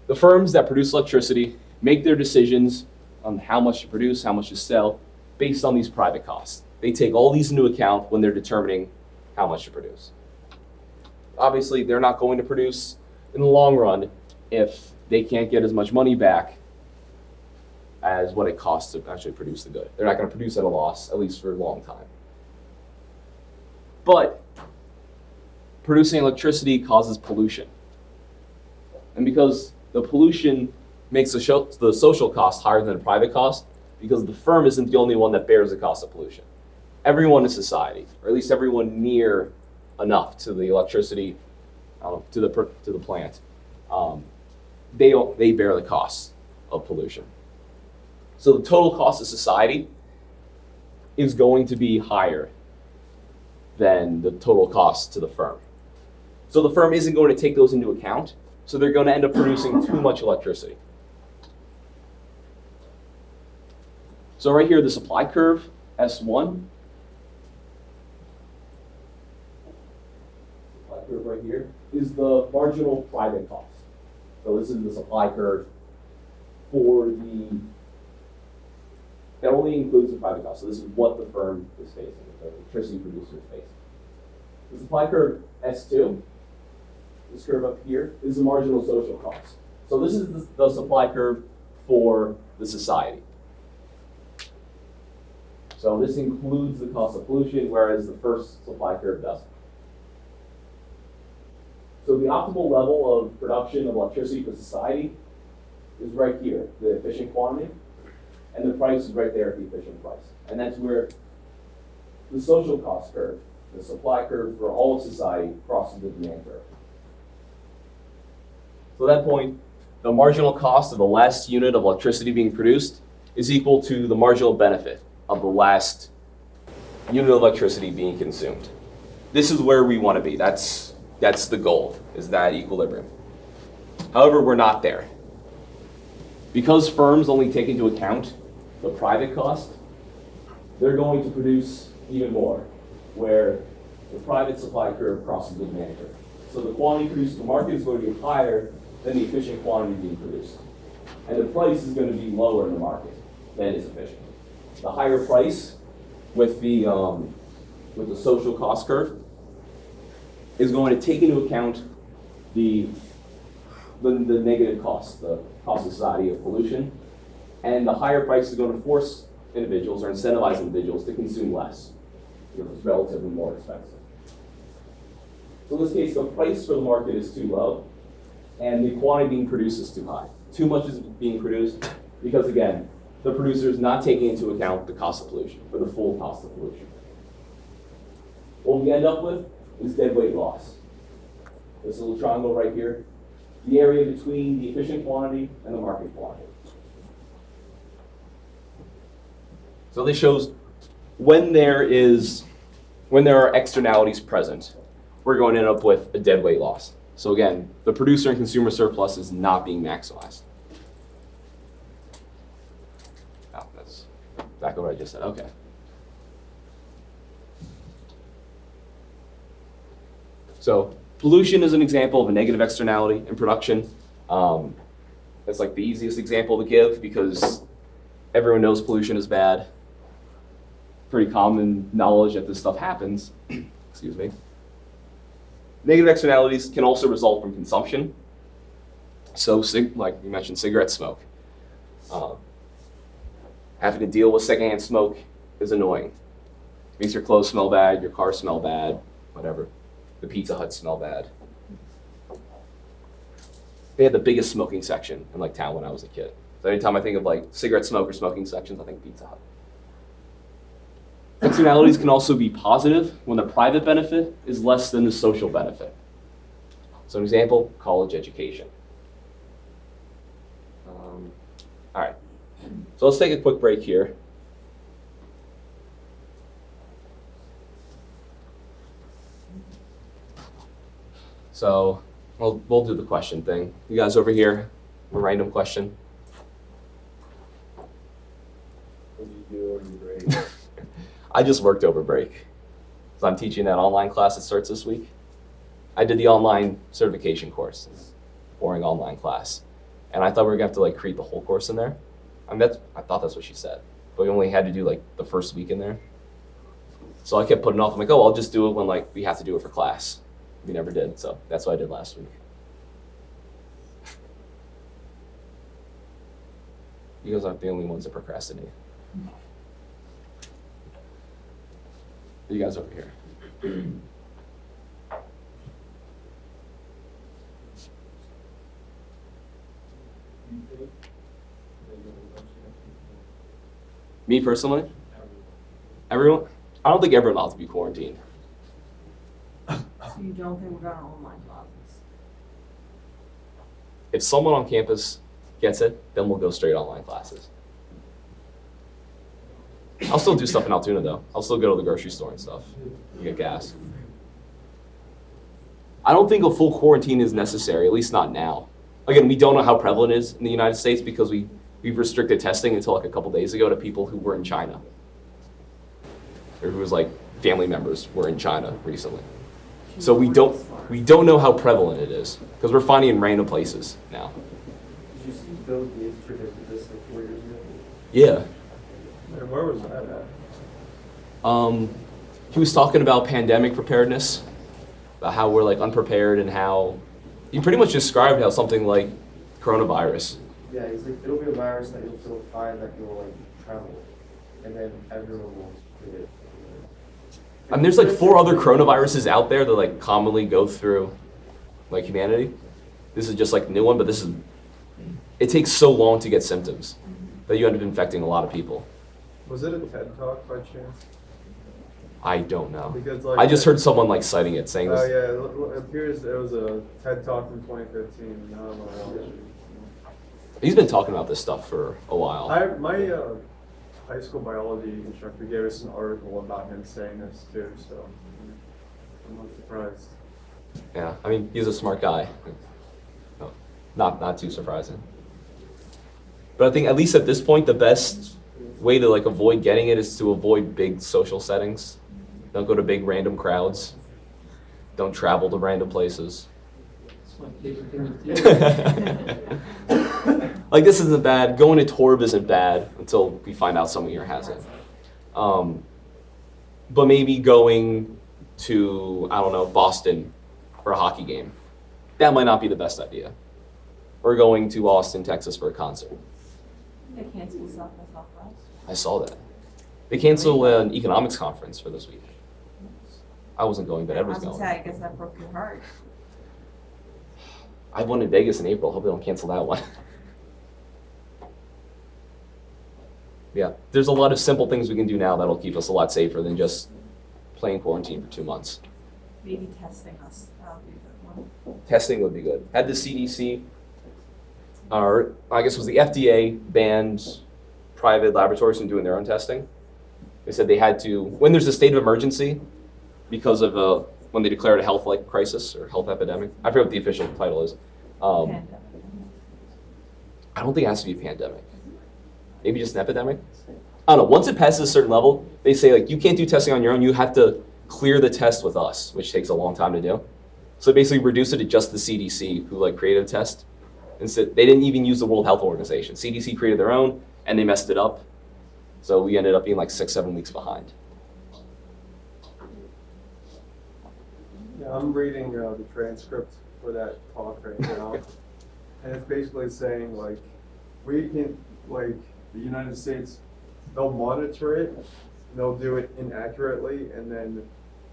The firms that produce electricity make their decisions on how much to produce, how much to sell, based on these private costs. They take all these into account when they're determining how much to produce. Obviously, they're not going to produce in the long run if they can't get as much money back as what it costs to actually produce the good. They're not going to produce at a loss, at least for a long time. But producing electricity causes pollution. And because the pollution makes the social cost higher than the private cost, because the firm isn't the only one that bears the cost of pollution. Everyone in society, or at least everyone near enough to the electricity, to the plant, they bear the costs of pollution. So the total cost of society is going to be higher than the total cost to the firm. So the firm isn't going to take those into account, so they're going to end up producing too much electricity. So right here, the supply curve, S1. Supply curve right here is the marginal private cost. So this is the supply curve for that only includes the private cost. So this is what the firm is facing, the electricity producer is facing. The supply curve S2, this curve up here, is the marginal social cost. So this is the supply curve for the society. So this includes the cost of pollution, whereas the first supply curve doesn't. So the optimal level of production of electricity for society is right here, the efficient quantity, and the price is right there at the efficient price. And that's where the social cost curve, the supply curve for all of society, crosses the demand curve. So at that point, the marginal cost of the last unit of electricity being produced is equal to the marginal benefit of the last unit of electricity being consumed. This is where we want to be. That's the goal, is that equilibrium. However, we're not there. Because firms only take into account the private cost, they're going to produce even more, where the private supply curve crosses the demand curve. So the quantity produced in the market is going to be higher than the efficient quantity being produced. And the price is going to be lower in the market than is efficient. The higher price with the social cost curve is going to take into account the negative cost, the cost of society of pollution, and the higher price is going to force individuals or incentivize individuals to consume less because it's relatively more expensive. So in this case, the price for the market is too low, and the quantity being produced is too high. Too much is being produced because, again, the producer is not taking into account the cost of pollution, or the full cost of pollution. What we end up with is deadweight loss. This little triangle right here, the area between the efficient quantity and the market quantity. So this shows when there are externalities present, we're going to end up with a deadweight loss. So again, the producer and consumer surplus is not being maximized. Oh, that's exactly what I just said. Okay. So pollution is an example of a negative externality in production. That's like the easiest example to give because everyone knows pollution is bad. Pretty common knowledge that this stuff happens. Excuse me. Negative externalities can also result from consumption. So, like we mentioned, cigarette smoke. Having to deal with secondhand smoke is annoying. It makes your clothes smell bad, your car smell bad, whatever. The Pizza Hut smell bad. They had the biggest smoking section in like town when I was a kid. So anytime I think of like cigarette smoke or smoking sections, I think Pizza Hut. Externalities can also be positive when the private benefit is less than the social benefit. So an example, college education. All right, so let's take a quick break here. So we'll do the question thing. You guys over here, a random question. What do you do over break? I just worked over break. So I'm teaching that online class that starts this week. I did the online certification course. It's a boring online class. And I thought we were gonna have to like create the whole course in there. I thought that's what she said. But we only had to do like the first week in there. So I kept putting it off. I'm like, oh, I'll just do it when like we have to do it for class. We never did, so that's what I did last week. You guys aren't the only ones that procrastinate. You guys over here. Me personally? Everyone? I don't think everyone ought to be quarantined. So you don't think we're going to online classes? If someone on campus gets it, then we'll go straight online classes. I'll still do stuff in Altoona though. I'll still go to the grocery store and stuff. Get gas. I don't think a full quarantine is necessary, at least not now. Again, we don't know how prevalent it is in the United States because we've restricted testing until like a couple days ago to people who were in China. Or who was like family members were in China recently. So we don't know how prevalent it is because we're finding it in random places now. Did you see Bill Gates predicted this like 4 years ago? Yeah. And where was that at? He was talking about pandemic preparedness, about how we're like unprepared and how he pretty much described how something like coronavirus. Yeah, he's like, it'll be a virus that you'll feel fine, that you'll like travel, and then everyone will get it. I mean, there's like 4 other coronaviruses out there that like commonly go through like humanity. This is just like a new one, but it takes so long to get symptoms that you end up infecting a lot of people. Was it a TED Talk by chance? I don't know. Because, like, I just heard someone like citing it, saying Oh this. yeah, it appears there was a TED Talk from 2015. Now I'm gonna watch it. He's been talking about this stuff for a while. My high school biology instructor gave us an article about him saying this too, so I'm not surprised. Yeah, I mean, he's a smart guy. No, not too surprising. But I think at least at this point, the best way to like avoid getting it is to avoid big social settings. Don't go to big random crowds. Don't travel to random places. Like this isn't bad. Going to Torb isn't bad until we find out someone here has it. But maybe going to, I don't know, Boston for a hockey game. That might not be the best idea. Or going to Austin, Texas for a concert. They cancel South by Southwest. I saw that. They canceled an economics conference for this week. I wasn't going, but Ed was going. I guess that broke your heart. I have one in Vegas in April. Hope they don't cancel that one. Yeah, there's a lot of simple things we can do now that'll keep us a lot safer than just playing quarantine for 2 months. Maybe testing us. That would be a good one. Testing would be good. Had the CDC, or I guess it was the FDA, banned private laboratories from doing their own testing. They said they had to, when there's a state of emergency, because of when they declared a health crisis or health epidemic. I forget what the official title is. Pandemic. I don't think it has to be a pandemic. Maybe just an epidemic? I don't know. Once it passes a certain level, they say like you can't do testing on your own. You have to clear the test with us, which takes a long time to do. So basically reduce it to just the CDC who like created a test. Instead, they didn't even use the World Health Organization. CDC created their own and they messed it up. So we ended up being like 6-7 weeks behind. Yeah, I'm reading the transcript for that talk right now, and it's basically saying like we can like the United States, they'll monitor it, they'll do it inaccurately, and then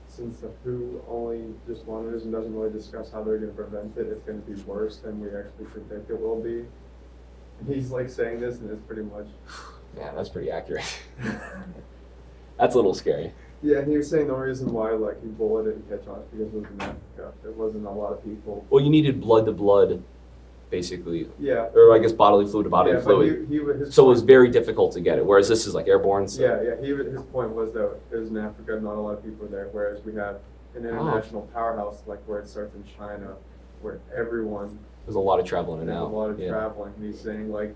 since the WHO only just monitors and doesn't really discuss how they're going to prevent it, it's going to be worse than we actually predict it will be. And he's like saying this, and it's pretty much. Yeah, that's pretty accurate. That's a little scary. Yeah, and he was saying the reason why like Ebola didn't catch on is because it was in Africa. There wasn't a lot of people. Well, you needed blood to blood, basically. Yeah. Or I guess bodily fluid to bodily fluid. His So it was point- very difficult to get it, whereas this is like airborne. So. Yeah. His point was that it was in Africa, not a lot of people there, whereas we have an international powerhouse like where it starts in China, where everyone. There's a lot of traveling in and There's out. a lot of Yeah. traveling. He's saying like,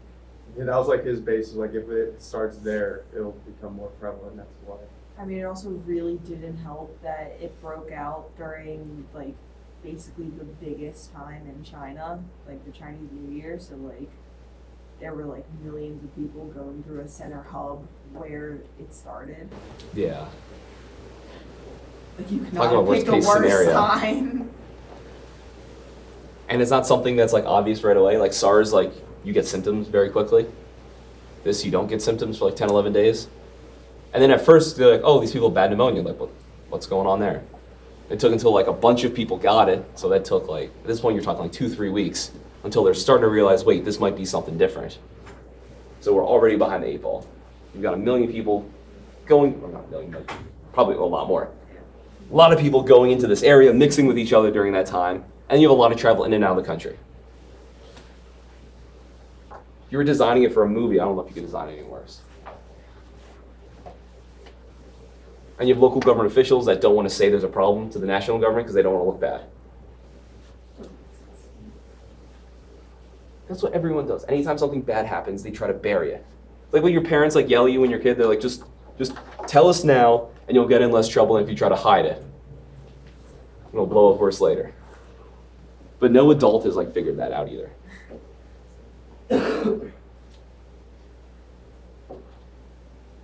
that was like his basis. Like if it starts there, it'll become more prevalent. That's why. I mean, it also really didn't help that it broke out during, like, basically the biggest time in China, like the Chinese New Year. So, like, there were, like, millions of people going through a center hub where it started. Yeah. Like you Talk cannot about pick a worst-case worse scenario. time. And it's not something that's like obvious right away. Like SARS, like you get symptoms very quickly. This, you don't get symptoms for like 10, 11 days. And then at first they're like, oh, these people have bad pneumonia. Like, what's going on there? It took until like a bunch of people got it. So that took like, at this point you're talking like 2-3 weeks until they're starting to realize, wait, this might be something different. So we're already behind the 8 ball. You've got 1 million people going, or not 1 million, but probably a lot more. A lot of people going into this area, mixing with each other during that time, and you have a lot of travel in and out of the country. If you were designing it for a movie, I don't know if you could design it any worse. And you have local government officials that don't want to say there's a problem to the national government because they don't want to look bad. That's what everyone does. Anytime something bad happens, they try to bury it. It's like when your parents like yell at you when you're a kid, they're like, just tell us now and you'll get in less trouble than if you try to hide it. It'll blow up worse later. But no adult has like figured that out either.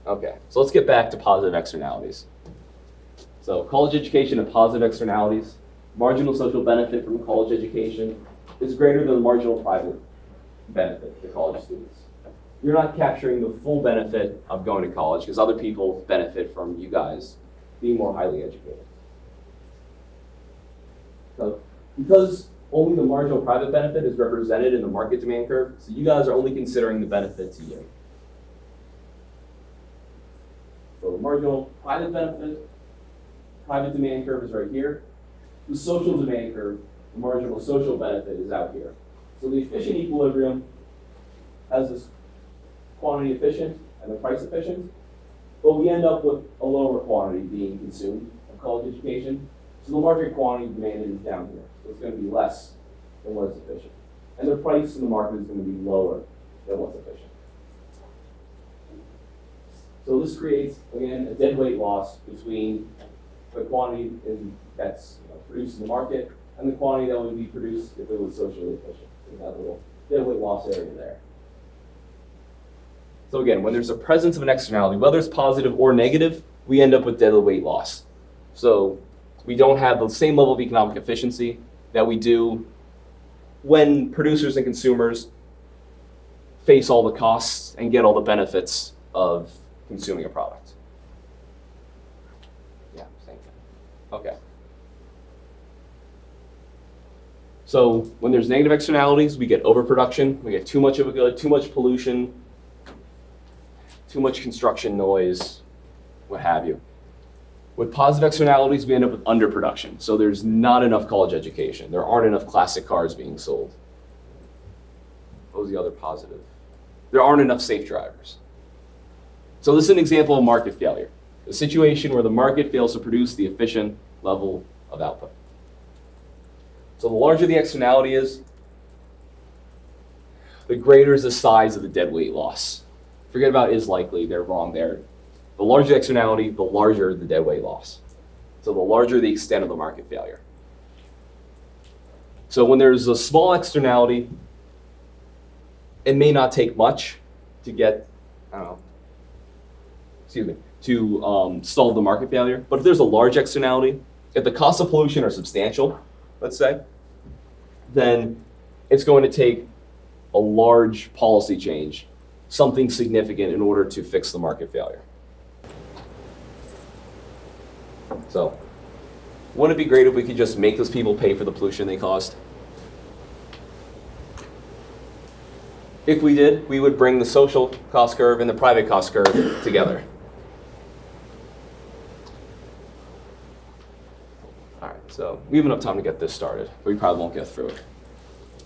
Okay, so let's get back to positive externalities. So college education and positive externalities. Marginal social benefit from college education is greater than the marginal private benefit to college students. You're not capturing the full benefit of going to college because other people benefit from you guys being more highly educated. So because only the marginal private benefit is represented in the market demand curve, so you guys are only considering the benefit to you. So the marginal private benefit, private demand curve is right here. The social demand curve, the marginal social benefit is out here. So the efficient equilibrium has this quantity efficient and the price efficient, but we end up with a lower quantity being consumed of college education. So the market quantity demanded is down here. So it's going to be less than what is efficient. And the price in the market is going to be lower than what's efficient. So this creates, again, a dead weight loss between the quantity that's produced in the market and the quantity that would be produced if it was socially efficient. We have a little dead weight loss area there. So again, when there's a presence of an externality, whether it's positive or negative, we end up with dead weight loss. So we don't have the same level of economic efficiency that we do when producers and consumers face all the costs and get all the benefits of consuming a product. Yeah, same thing. Okay. So when there's negative externalities, we get overproduction, we get too much of a good, too much pollution, too much construction noise, what have you. With positive externalities, we end up with underproduction. So there's not enough college education. There aren't enough classic cars being sold. What was the other positive? There aren't enough safe drivers. So this is an example of market failure, a situation where the market fails to produce the efficient level of output. So the larger the externality is, the greater is the size of the dead weight loss. Forget about is likely, they're wrong there. The larger the externality, the larger the dead weight loss. So the larger the extent of the market failure. So when there's a small externality, it may not take much to get, to solve the market failure. But if there's a large externality, if the costs of pollution are substantial, let's say, then it's going to take a large policy change, something significant in order to fix the market failure. So, wouldn't it be great if we could just make those people pay for the pollution they caused? If we did, we would bring the social cost curve and the private cost curve together. All right, so we have enough time to get this started, but we probably won't get through it.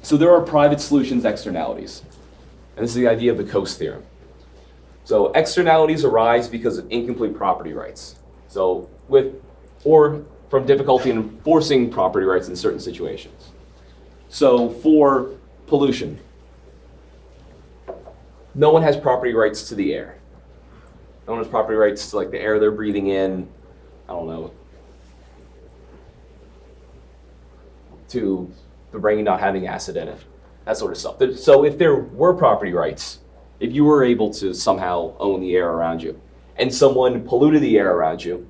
So there are private solutions externalities, and this is the idea of the Coase theorem. So externalities arise because of incomplete property rights. So or from difficulty in enforcing property rights in certain situations. So for pollution, no one has property rights to the air. No one has property rights to like the air they're breathing in, I don't know, to the rain not having acid in it, that sort of stuff. So if there were property rights, if you were able to somehow own the air around you, and someone polluted the air around you,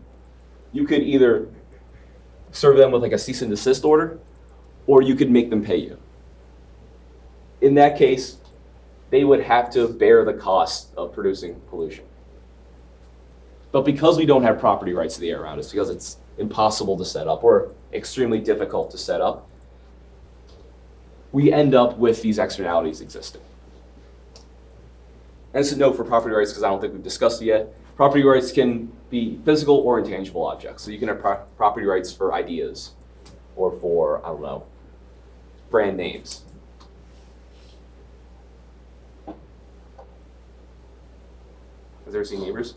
you could either serve them with like a cease and desist order, or you could make them pay you. In that case, they would have to bear the cost of producing pollution. But because we don't have property rights to the air around us, because it's impossible to set up or extremely difficult to set up, we end up with these externalities existing. And it's a note for property rights because I don't think we've discussed it yet. Property rights can be physical or intangible objects. So you can have property rights for ideas or for, I don't know, brand names. Has ever seen Neighbors?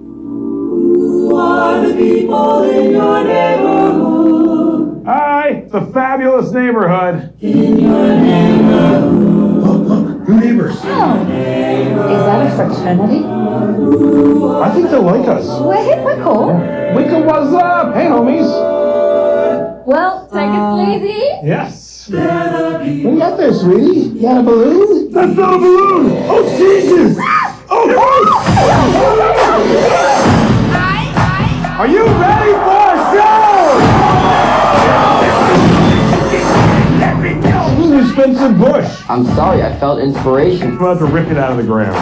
Who are the people in your neighborhood? Hi, it's a fabulous neighborhood. In your neighborhood. Look, new neighbors. Oh, is that a fraternity? I think they like us. We're hip, we're cool. Wicca, what's up? Hey, homies. Well, take it easy. Yes. They're the What people. you got there, sweetie? You got a balloon? That's not a balloon. Oh, Jesus. Oh, are you ready for a show? Excuse me, Spencer Bush. I'm sorry, I felt inspiration. I'm about to rip it out of the ground.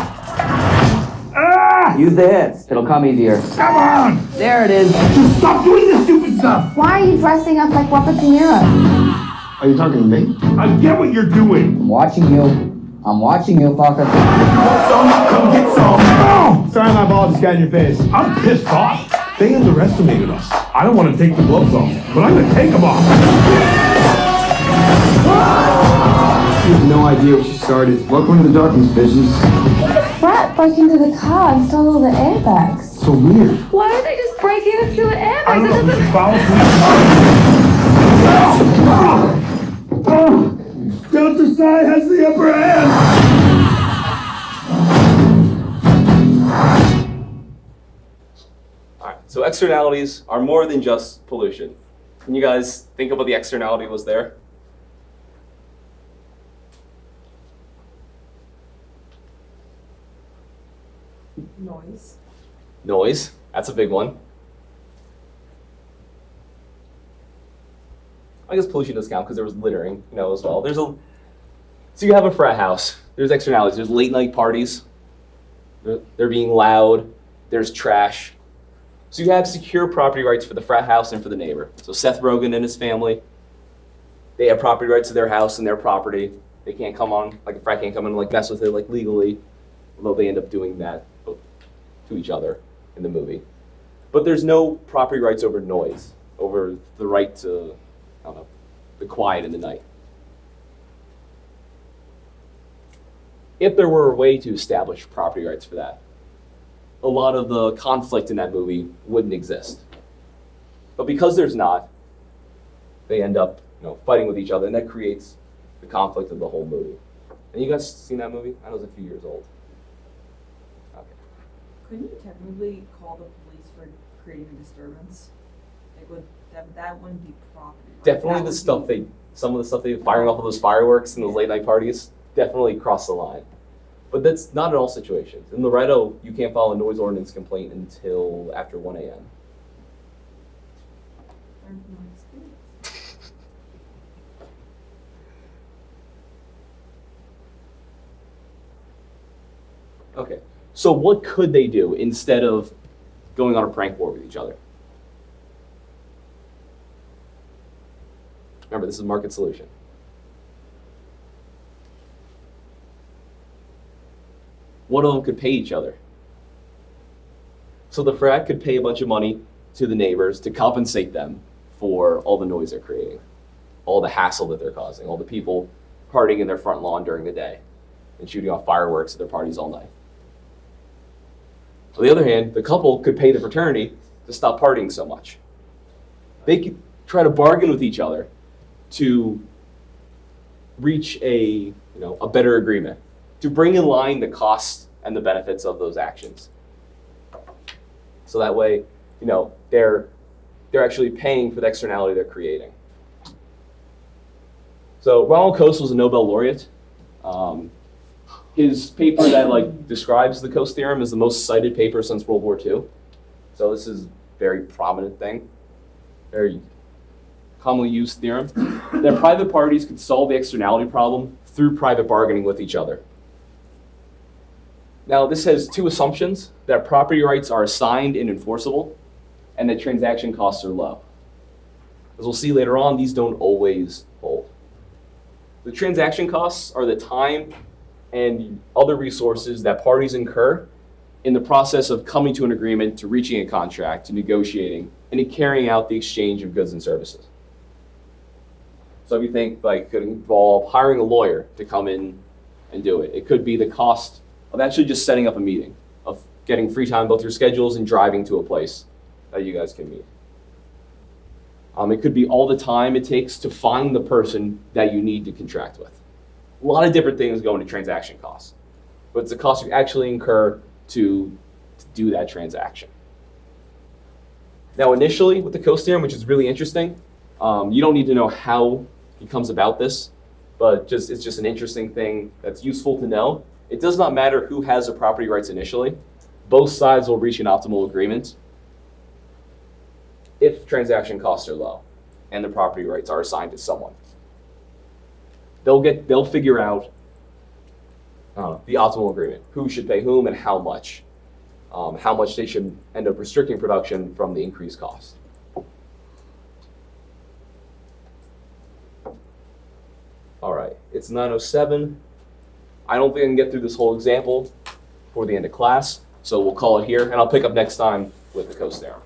Ah! Use the hits. It'll come easier. Come on! There it is. Just stop doing this stupid stuff! Why are you dressing up like Wappa Tanira? Are you talking to me? I get what you're doing. I'm watching you. I'm watching you, fucker. Come get some. Oh! Sorry, my ball just got in your face. I'm pissed off. They underestimated us. I don't want to take the gloves off, but I'm going to take them off. You have no idea what she started. Welcome to the darkness, bitches. The frat broke into the car and stole all the airbags. So weird. Why don't they just break in and steal the airbags? I don't know if it's foul. Delta Psi has the upper hand. All right, so externalities are more than just pollution. Can you guys think of what the externality was there? Noise. Noise, that's a big one. I guess pollution does count because there was littering, as well. So you have a frat house. There's externalities. There's late night parties. They're being loud. There's trash. So you have secure property rights for the frat house and for the neighbor. So Seth Rogen and his family, they have property rights to their house and their property. They can't come on, like a frat can't come in and like mess with it like legally, although they end up doing that to each other in the movie. But there's no property rights over noise, over the right to, I don't know, the quiet in the night. If there were a way to establish property rights for that, a lot of the conflict in that movie wouldn't exist. But because there's not, they end up fighting with each other, and that creates the conflict of the whole movie. And you guys seen that movie? I know it's a few years old. Okay. Couldn't you technically call the police for creating a disturbance? Like, that wouldn't be property. Right? Definitely That the would stuff be- some of the stuff they firing off of those fireworks and those late night parties definitely crossed the line. But that's not in all situations. In Loretto, you can't file a noise ordinance complaint until after 1 a.m. Learn from my experience. Okay, so what could they do instead of going on a prank war with each other? Remember, this is market solution. One of them could pay each other. So the frat could pay a bunch of money to the neighbors to compensate them for all the noise they're creating, all the hassle that they're causing, all the people partying in their front lawn during the day and shooting off fireworks at their parties all night. On the other hand, the couple could pay the fraternity to stop partying so much. They could try to bargain with each other to reach a better agreement, to bring in line the costs and the benefits of those actions. So that way, they're actually paying for the externality they're creating. So Ronald Coase was a Nobel laureate. His paper that like describes the Coase theorem is the most cited paper since World War II. So this is a very prominent thing, very commonly used theorem, that private parties could solve the externality problem through private bargaining with each other. Now this has two assumptions: that property rights are assigned and enforceable, and that transaction costs are low. As we'll see later on, these don't always hold. The transaction costs are the time and other resources that parties incur in the process of coming to an agreement, to reaching a contract, to negotiating, and to carrying out the exchange of goods and services. So if you think like could involve hiring a lawyer to come in and do it. It could be the cost of actually just setting up a meeting, of getting free time, both your schedules and driving to a place that you guys can meet. It could be all the time it takes to find the person that you need to contract with. A lot of different things go into transaction costs, but it's the cost you actually incur to do that transaction. Now, initially with the Coase theorem, which is really interesting, you don't need to know how he comes about this, but it's just an interesting thing that's useful to know. It does not matter who has the property rights initially. Both sides will reach an optimal agreement if transaction costs are low and the property rights are assigned to someone. They'll figure out the optimal agreement, who should pay whom and how much they should end up restricting production from the increased cost. All right, it's 9:07. I don't think I can get through this whole example before the end of class, so we'll call it here, and I'll pick up next time with the Coase theorem.